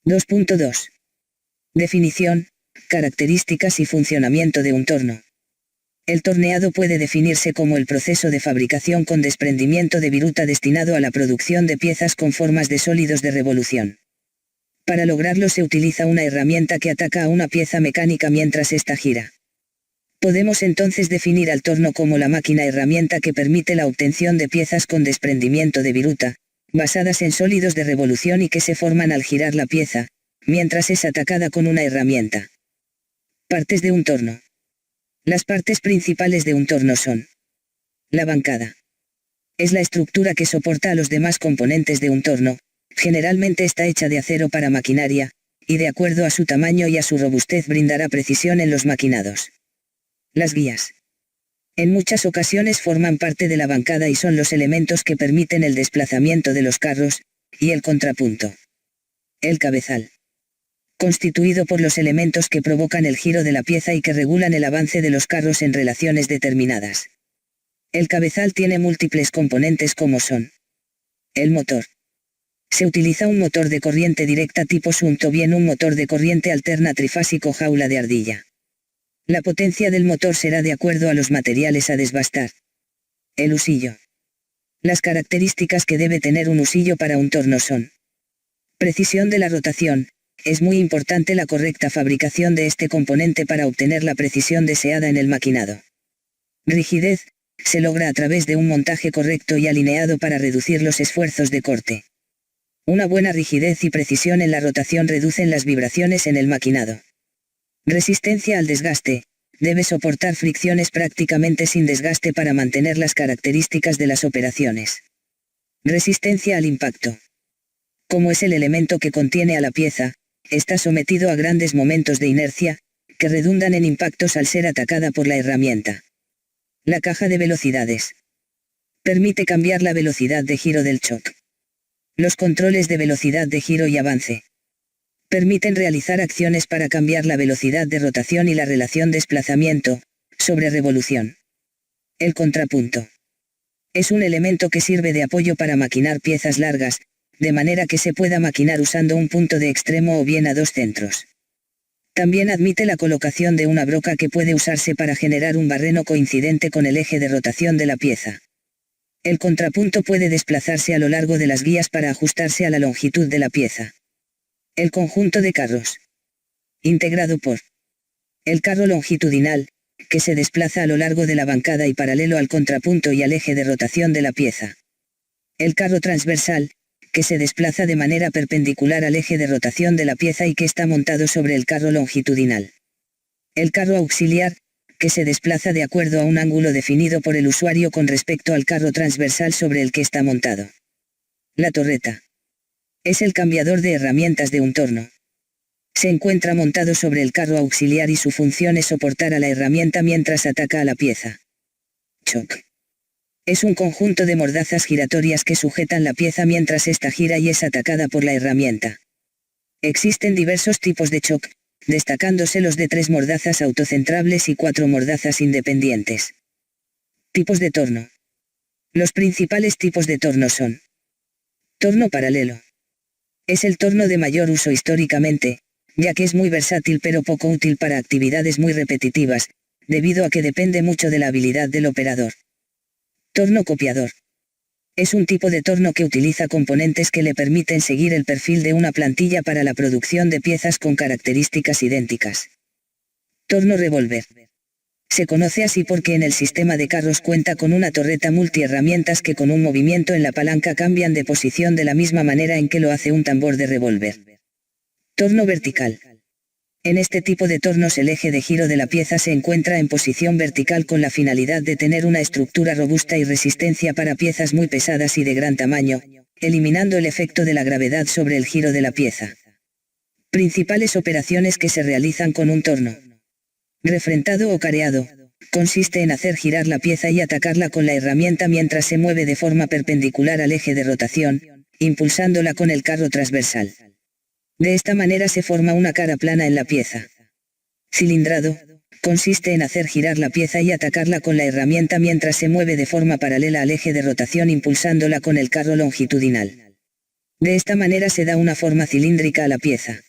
2.2. Definición, características y funcionamiento de un torno. El torneado puede definirse como el proceso de fabricación con desprendimiento de viruta destinado a la producción de piezas con formas de sólidos de revolución. Para lograrlo se utiliza una herramienta que ataca a una pieza mecánica mientras ésta gira. Podemos entonces definir al torno como la máquina herramienta que permite la obtención de piezas con desprendimiento de viruta, basadas en sólidos de revolución y que se forman al girar la pieza, mientras es atacada con una herramienta. Partes de un torno. Las partes principales de un torno son: la bancada. Es la estructura que soporta a los demás componentes de un torno, generalmente está hecha de acero para maquinaria, y de acuerdo a su tamaño y a su robustez brindará precisión en los maquinados. Las guías. En muchas ocasiones forman parte de la bancada y son los elementos que permiten el desplazamiento de los carros, y el contrapunto. El cabezal. Constituido por los elementos que provocan el giro de la pieza y que regulan el avance de los carros en relaciones determinadas. El cabezal tiene múltiples componentes como son: el motor. Se utiliza un motor de corriente directa tipo Shunt o bien un motor de corriente alterna trifásico jaula de ardilla. La potencia del motor será de acuerdo a los materiales a desbastar. El husillo. Las características que debe tener un husillo para un torno son: precisión de la rotación. Es muy importante la correcta fabricación de este componente para obtener la precisión deseada en el maquinado. Rigidez. Se logra a través de un montaje correcto y alineado para reducir los esfuerzos de corte. Una buena rigidez y precisión en la rotación reducen las vibraciones en el maquinado. Resistencia al desgaste. Debe soportar fricciones prácticamente sin desgaste para mantener las características de las operaciones. Resistencia al impacto. Como es el elemento que contiene a la pieza, está sometido a grandes momentos de inercia, que redundan en impactos al ser atacada por la herramienta. La caja de velocidades. Permite cambiar la velocidad de giro del choc. Los controles de velocidad de giro y avance. Permiten realizar acciones para cambiar la velocidad de rotación y la relación desplazamiento, sobre revolución. El contrapunto. Es un elemento que sirve de apoyo para maquinar piezas largas, de manera que se pueda maquinar usando un punto de extremo o bien a dos centros. También admite la colocación de una broca que puede usarse para generar un barreno coincidente con el eje de rotación de la pieza. El contrapunto puede desplazarse a lo largo de las guías para ajustarse a la longitud de la pieza. El conjunto de carros. Integrado por el carro longitudinal, que se desplaza a lo largo de la bancada y paralelo al contrapunto y al eje de rotación de la pieza. El carro transversal, que se desplaza de manera perpendicular al eje de rotación de la pieza y que está montado sobre el carro longitudinal. El carro auxiliar, que se desplaza de acuerdo a un ángulo definido por el usuario con respecto al carro transversal sobre el que está montado. La torreta. Es el cambiador de herramientas de un torno. Se encuentra montado sobre el carro auxiliar y su función es soportar a la herramienta mientras ataca a la pieza. Choc. Es un conjunto de mordazas giratorias que sujetan la pieza mientras ésta gira y es atacada por la herramienta. Existen diversos tipos de choc, destacándose los de 3 mordazas autocentrables y 4 mordazas independientes. Tipos de torno. Los principales tipos de torno son: torno paralelo. Es el torno de mayor uso históricamente, ya que es muy versátil pero poco útil para actividades muy repetitivas, debido a que depende mucho de la habilidad del operador. Torno copiador. Es un tipo de torno que utiliza componentes que le permiten seguir el perfil de una plantilla para la producción de piezas con características idénticas. Torno revólver. Se conoce así porque en el sistema de carros cuenta con una torreta multiherramientas que con un movimiento en la palanca cambian de posición de la misma manera en que lo hace un tambor de revólver. Torno vertical. En este tipo de tornos el eje de giro de la pieza se encuentra en posición vertical con la finalidad de tener una estructura robusta y resistencia para piezas muy pesadas y de gran tamaño, eliminando el efecto de la gravedad sobre el giro de la pieza. Principales operaciones que se realizan con un torno. Refrentado o careado. Consiste en hacer girar la pieza y atacarla con la herramienta mientras se mueve de forma perpendicular al eje de rotación, impulsándola con el carro transversal. De esta manera se forma una cara plana en la pieza. Cilindrado. Consiste en hacer girar la pieza y atacarla con la herramienta mientras se mueve de forma paralela al eje de rotación impulsándola con el carro longitudinal. De esta manera se da una forma cilíndrica a la pieza.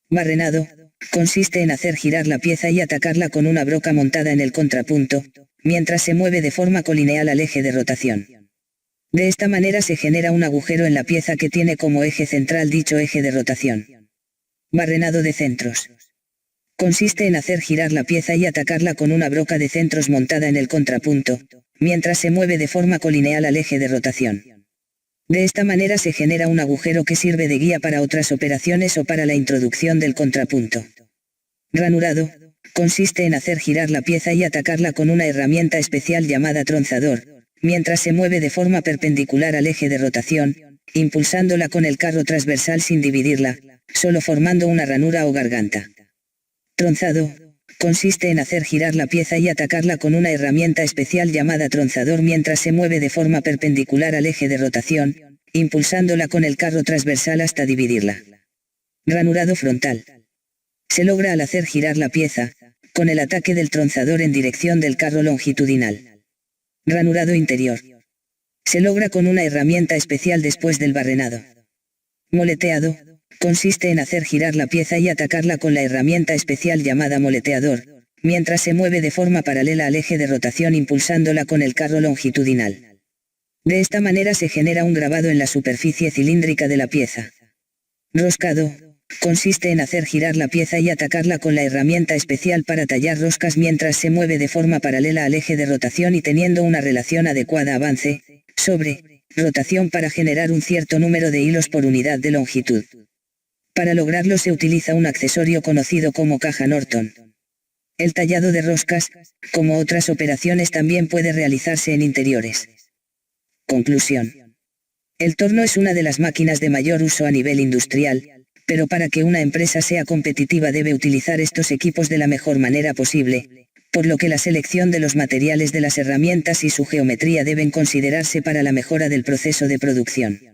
Barrenado, consiste en hacer girar la pieza y atacarla con una broca montada en el contrapunto, mientras se mueve de forma colineal al eje de rotación. De esta manera se genera un agujero en la pieza que tiene como eje central dicho eje de rotación. Barrenado de centros. Consiste en hacer girar la pieza y atacarla con una broca de centros montada en el contrapunto, mientras se mueve de forma colineal al eje de rotación. De esta manera se genera un agujero que sirve de guía para otras operaciones o para la introducción del contrapunto. Ranurado, consiste en hacer girar la pieza y atacarla con una herramienta especial llamada tronzador, mientras se mueve de forma perpendicular al eje de rotación, impulsándola con el carro transversal sin dividirla, solo formando una ranura o garganta. Tronzado, consiste en hacer girar la pieza y atacarla con una herramienta especial llamada tronzador mientras se mueve de forma perpendicular al eje de rotación, impulsándola con el carro transversal hasta dividirla. Ranurado frontal. Se logra al hacer girar la pieza, con el ataque del tronzador en dirección del carro longitudinal. Ranurado interior. Se logra con una herramienta especial después del barrenado. Moleteado, consiste en hacer girar la pieza y atacarla con la herramienta especial llamada moleteador, mientras se mueve de forma paralela al eje de rotación impulsándola con el carro longitudinal. De esta manera se genera un grabado en la superficie cilíndrica de la pieza. Roscado, consiste en hacer girar la pieza y atacarla con la herramienta especial para tallar roscas mientras se mueve de forma paralela al eje de rotación y teniendo una relación adecuada avance, sobre, rotación para generar un cierto número de hilos por unidad de longitud. Para lograrlo se utiliza un accesorio conocido como caja Norton. El tallado de roscas, como otras operaciones, también puede realizarse en interiores. Conclusión. El torno es una de las máquinas de mayor uso a nivel industrial, pero para que una empresa sea competitiva debe utilizar estos equipos de la mejor manera posible, por lo que la selección de los materiales de las herramientas y su geometría deben considerarse para la mejora del proceso de producción.